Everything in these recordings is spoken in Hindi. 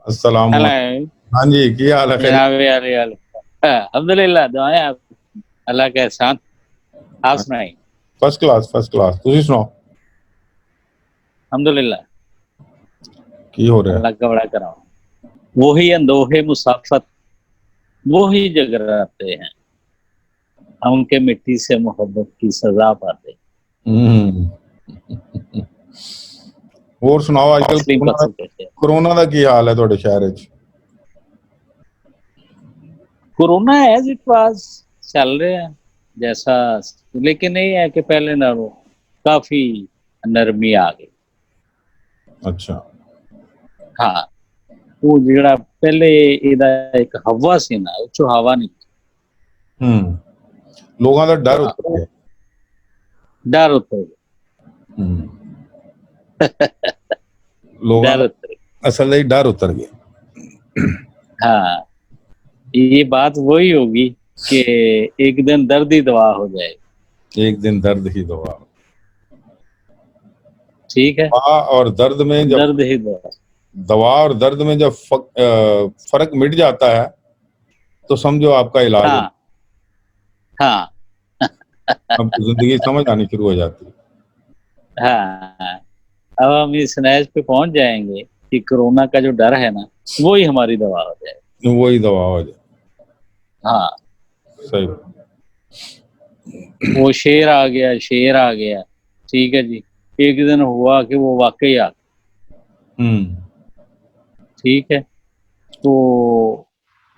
अस्सलाम हेलो वालेकुम। हाँ जी, की हाल है? खैरियत? जनाब यार अल्हम्दुलिल्लाह दुआएं आप अल्लाह के एहसान। आप सुनाइए। First class, first class. तुसी सुनाओ अल्हम्दुलिल्लाह की हो रहा है? अल्लाह का बड़ा करम। वही अंदोहे मुसाफत वही जगराते हैं, हम उनके मिट्टी से मोहब्बत की सजा पाते हैं। हम्म। और सुनाओ आजकल तस्लीम कोरोना कर दा सकते हैं। कोरोना दा की हाल है ਤੁਹਾਡੇ शहर च? कोरोना एज इट वाज चल रहे हैं जैसा, लेकिन ये है कि पहले नालों काफी नरमी आ गई। अच्छा। हाँ, वो ਜਿਹੜਾ ਪਹਿਲੇ ਇਹਦਾ ਇੱਕ ਹਵਾ ਸੀ ਨਾ, ਉਹ ਚੋਂ ਹਵਾ ਨਹੀਂ। लोगों का डर हाँ, उतर गया। डर उतर लोगों डर का उतर असल ही डर उतर गया। हाँ, ये बात वही होगी कि एक दिन दर्द ही दवा हो जाएगी। एक दिन दर्द ही दवा। ठीक है, दवा और दर्द में जब दर्द ही दवा। दवा और दर्द में जब फर्क मिट जाता है तो समझो आपका इलाज हो। हाँ हाँ अब तो जिंदगी समझ आनी शुरू हो जाती है। हाँ, अब हम इस नैज पे पहुंच जाएंगे कि कोरोना का जो डर है ना, वो ही हमारी दवा हो जाएगी। वही दवा हो जाए। हाँ, सही। वो शेर आ गया, शेर आ गया। ठीक है जी, एक दिन हुआ कि वो वाकई आ गया। ठीक है, तो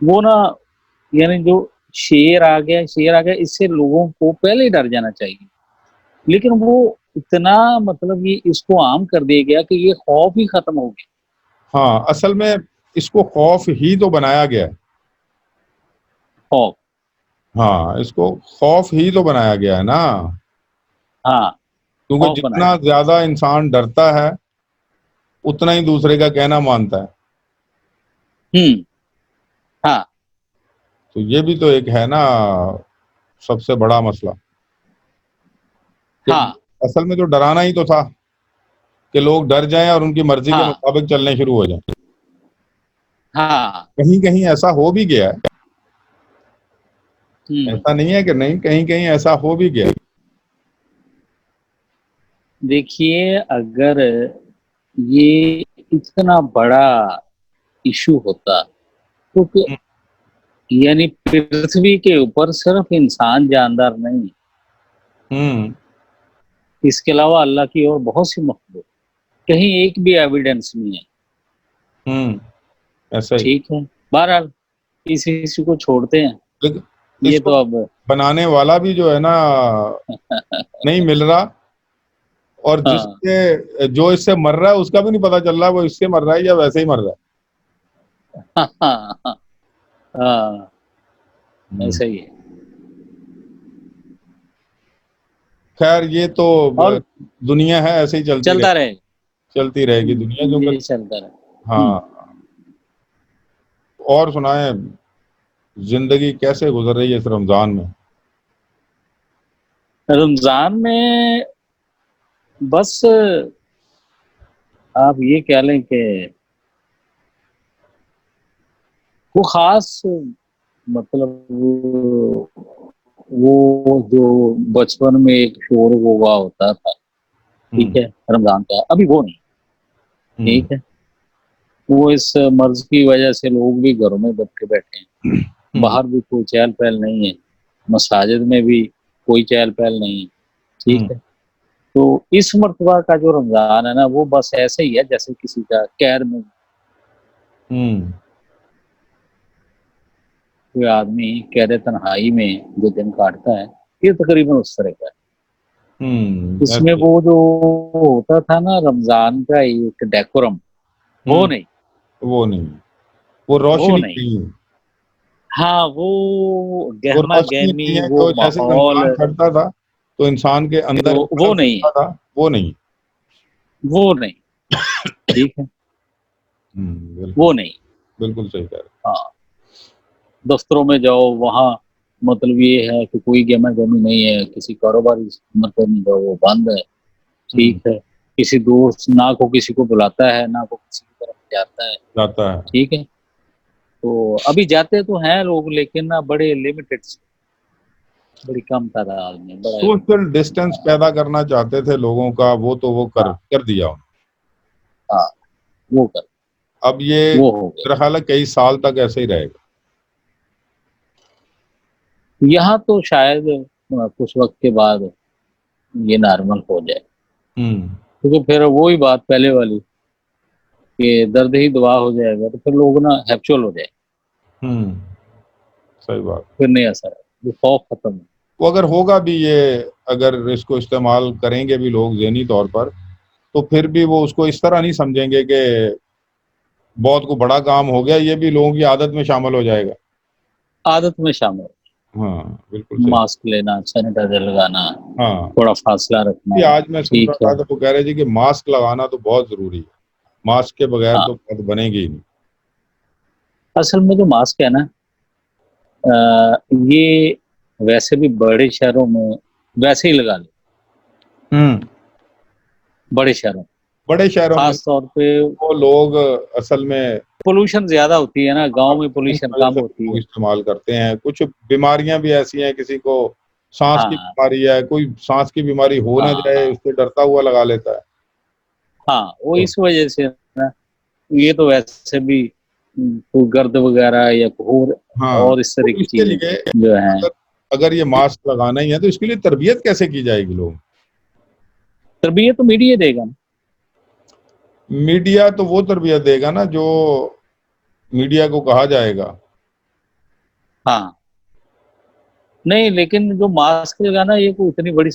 वो ना, यानी जो शेर आ गया, इससे लोगों को पहले ही डर जाना चाहिए। लेकिन वो इतना, मतलब ये इसको आम कर दिया गया कि ये खौफ ही खत्म हो गया। हाँ, असल में इसको खौफ ही तो बनाया गया है। खौफ, हाँ, इसको खौफ ही तो बनाया गया है ना, हाँ, क्योंकि खौफ बनाया। जितना ज्यादा इंसान डरता है उतना ही दूसरे का कहना मानता है। हाँ तो ये भी तो एक है ना सबसे बड़ा मसला कि हाँ असल में तो डराना ही तो था कि लोग डर जाएं और उनकी मर्जी के हाँ मुताबिक चलने शुरू हो जाएं। हाँ। कहीं कहीं ऐसा हो भी गया है, हम्म, ऐसा नहीं है कि नहीं, कहीं कहीं ऐसा हो भी गया है। देखिए, अगर ये इतना बड़ा इशू होता तो यानी पृथ्वी के ऊपर सिर्फ इंसान जानदार नहीं, इसके अलावा अल्लाह की और बहुत सी मखलूक, कहीं एक भी एविडेंस नहीं है। ऐसा ही। ठीक है, बहरहाल इस इशू को छोड़ते हैं। लेकिन ये इसको तो अब बनाने वाला भी जो है ना नहीं मिल रहा, और हाँ जिससे जो इससे मर रहा है उसका भी नहीं पता चल रहा वो इससे मर रहा है या वैसे ही मर रहा हाँ हाँ हाँ, है। ऐसा ही है। खैर ये तो और दुनिया है, ऐसे ही चलता रहे। चलती रहेगी दुनिया, क्योंकि ये चलता रहे। हाँ। और सुनाए, जिंदगी कैसे गुजर रही है इस रमजान में? रमजान में बस आप ये कह लें कि वो खास, मतलब वो जो बचपन में एक शोर हुआ होता था, ठीक है, रमजान का, अभी वो नहीं। ठीक है, वो इस मर्ज की वजह से लोग भी घरों में दब के बैठे हैं, बाहर भी कोई चहल पहल नहीं है, मसाजिद में भी कोई चहल पहल नहीं है। ठीक है, तो इस मर्तबा का जो रमजान है ना, वो बस ऐसे ही है जैसे किसी का कैद में कोई आदमी कैद तन्हाई में जो दिन काटता है, ये तकरीबन उस तरह का है। इसमें ऐसे। वो जो होता था ना रमजान का एक डेकोरम, वो नहीं, वो नहीं, वो वो रोशनी नहीं। नहीं है। हाँ, वो वो गहमा रोशनी गहमी, नहीं है वो जो जैसे माहौल, रमजान चढ़ता था तो इंसान के अंदर वो बस नहीं, उठता था, वो नहीं। वो नहीं। ठीक है, बिल्कुल। वो नहीं। बिल्कुल सही कह रहे हाँ, दफ्तरों में जाओ, वहाँ मतलब ये है कि कोई गहमा गहमी नहीं है, किसी कारोबारी मतलब नहीं वो बंद है। हैं। ठीक है, किसी दोस्त ना को किसी को बुलाता है, ना को किसी की तरफ जाता है, जाता है। ठीक है। तो अभी जाते तो हैं लोग, लेकिन ना बड़े लिमिटेड, बड़ी कम तादाद में, बड़ा सोशल डिस्टेंस पैदा करना चाहते थे लोगों का, वो तो वो हाँ कर दिया उन्होंने। हाँ, वो कर अब ये वो हो गया। मेरा ख्याल है कई साल तक ऐसे ही रहेगा। यहाँ तो शायद कुछ वक्त के बाद ये नॉर्मल हो जाए, हम्म। क्योंकि फिर वो ही बात पहले वाली कि दर्द ही दवा हो जाएगा, तो फिर लोग ना हैप्चुअल हो जाए, हम्म। सही बात। फिर नहीं असर है, वो खौफ खत्म है। वो अगर होगा भी ये, अगर इसको इस्तेमाल करेंगे भी लोग ज़हनी तौर पर, तो फिर भी वो उसको इस तरह नहीं समझेंगे कि बहुत को बड़ा काम हो गया, ये भी लोगों की आदत में शामिल हो जाएगा। आदत में शामिल, हाँ, बिल्कुल सही। मास्क लेना, सैनिटाइजर लगाना, हाँ, थोड़ा फासला कि रखना, आज मैं सुन ठीक रहा है। था तो वो कह रहे थे कि मास्क लगाना तो बहुत जरूरी है, मास्क के बगैर हाँ, तो बात बनेगी ही नहीं। असल में जो मास्क है ना, ये वैसे भी बड़े शहरों में वैसे ही लगा ले, हम्म। बड़े शहरों में बड़े शहरों में खास तौर पे। वो लोग असल में पोल्यूशन ज्यादा होती है ना, गांव में इस पोल्यूशन वजह कम से होती लोग है। इस्तेमाल करते हैं। कुछ बीमारियां भी ऐसी हैं, किसी को सांस की हाँ बीमारी है, कोई सांस की बीमारी हो ना जाए हाँ उससे डरता हुआ लगा लेता है। हाँ, वो तो इस वजह से ना, ये तो वैसे भी कोई गर्द वगैरह या कोई हाँ, और इस तरह तो की इसके चीजें लिए जो है। अगर अगर ये मास्क लगाना ही है तो इसके लिए तरबियत कैसे की जाएगी लोग? तरबियत तो मीडिया देगा ना। मीडिया तो वो तरबियत देगा ना जो मीडिया को कहा जाएगा। हाँ, नहीं लेकिन जो मास्क लगाना ये कोई इतनी बड़ी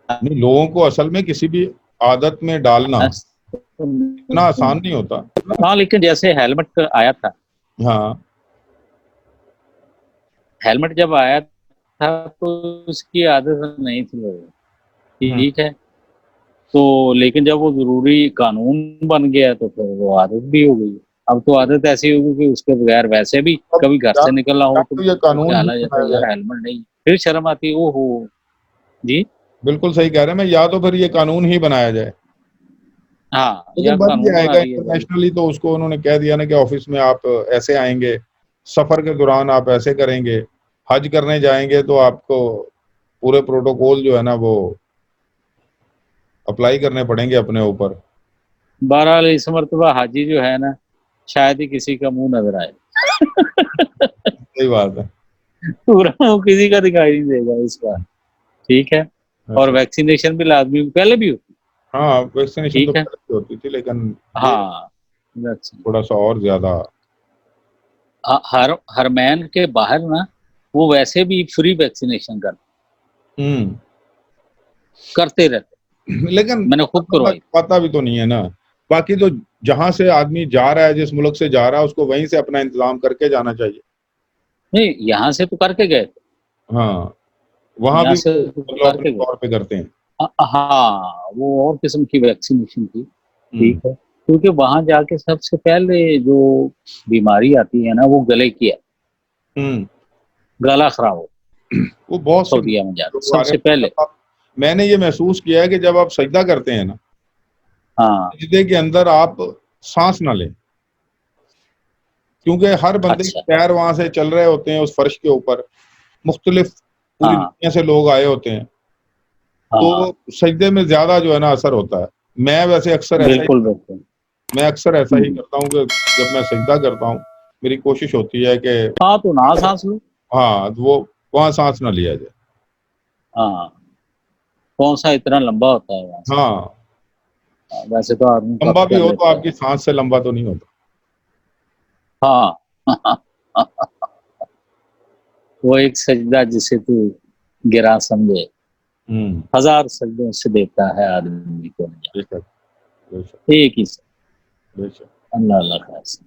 नहीं, लोगों को असल में किसी भी आदत में डालना इतना आसान नहीं होता। हाँ, लेकिन जैसे हेलमेट आया था, हाँ। हेलमेट जब आया था तो उसकी आदत नहीं थी लोगों को, हम्म। ठीक है। तो लेकिन जब वो जरूरी कानून बन गया तो फिर वो आदत भी हो गई। अब तो आदत ऐसी होगी कि उसके बगैर वैसे भी अब कभी घर या से निकलना या हो तो तो ये कानून ही ख्याल आ जाता बनाया है जाए। यार हेलमेट नहीं, फिर शर्म आती है, ओ हो जी। बिल्कुल सही कह रहे हैं, मैं या तो फिर ये कानून ही बनाया जाए। हाँ, या लेकिन बन कानून बना जाएगा दिया जाए। इंटरनेशनली, तो उसको उन्होंने कह दिया ना कि ऑफिस में आप ऐसे आएंगे, सफर के दौरान आप ऐसे करेंगे, हज करने जाएंगे तो आपको पूरे प्रोटोकॉल जो है ना वो अप्लाई करने पड़ेंगे अपने ऊपर। बहरहाल इस मरतबा हाजी जो है ना, शायद ही किसी का मुंह नजर आए। सही बात है। पूरा मुंह किसी का दिखाई नहीं देगा इस बार, ठीक है। और ऐसे। वैक्सीनेशन भी लाजमी पहले भी होती, हाँ, वैक्सीनेशन तो ठीक है। पहले भी होती थी, लेकिन ये हाँ, वैक्सीन थोड़ा सा और ज्यादा। हर मैन के बाहर ना, वो वैसे भी फ्री वैक्सीनेशन हम्म। करते रहते, लेकिन मैंने खुद पता करवाई। पता भी तो नहीं है ना। बाकी तो जहां से आदमी जा रहा है, जिस मुल्क से जा रहा है, उसको वहीं से अपना इंतजाम करके जाना चाहिए। नहीं, यहाँ से तो करके गए थे, हाँ, वहां यहाँ भी से वो तो मतलब अपने करके गए। तौर पे करते हैं। हाँ, वो और किस्म की वैक्सीनेशन थी, हम्म। ठीक है। क्योंकि वहां जाके सबसे पहले जो बीमारी आती है ना, वो गले की है, हम्म। गला खराब हो वो बहुत सी सऊदीया में जाके लोग आ रहे सबसे हैं, पहले। जब मैंने ये महसूस किया है कि जब आप सजदा करते हैं ना, हाँ, सजदे के अंदर आप सांस ना लें, क्योंकि हर बंदे के अच्छा, पैर वहां से चल रहे होते हैं उस फर्श के ऊपर, मुख्तलिफ पूरी हाँ दुनिया से लोग आए होते हैं। हाँ, तो सजदे में ज्यादा जो है ना असर होता है। मैं वैसे अक्सर ऐसा ही बिल्कुल बिल्कुल। मैं अक्सर ऐसा ही हम्म, करता हूँ कि जब मैं सजदा करता हूँ, मेरी कोशिश होती है कि हाँ तो ना सांस लो। हाँ, वो वहां सांस ना लिया जाए। हाँ, कौन सा इतना लंबा होता है वहां से। हाँ, वैसे तो आदमी लंबा कब भी कर हो तो लेता आपकी है। सांस से लंबा तो नहीं होता। हाँ वो एक सजदा जिसे तू गिरा समझे, हम्म। हजार सजदों से देता है आदमी को नजात। बेशक, बेशक, एक ही सजदा, बेशक। अल्लाह अल्लाह खास।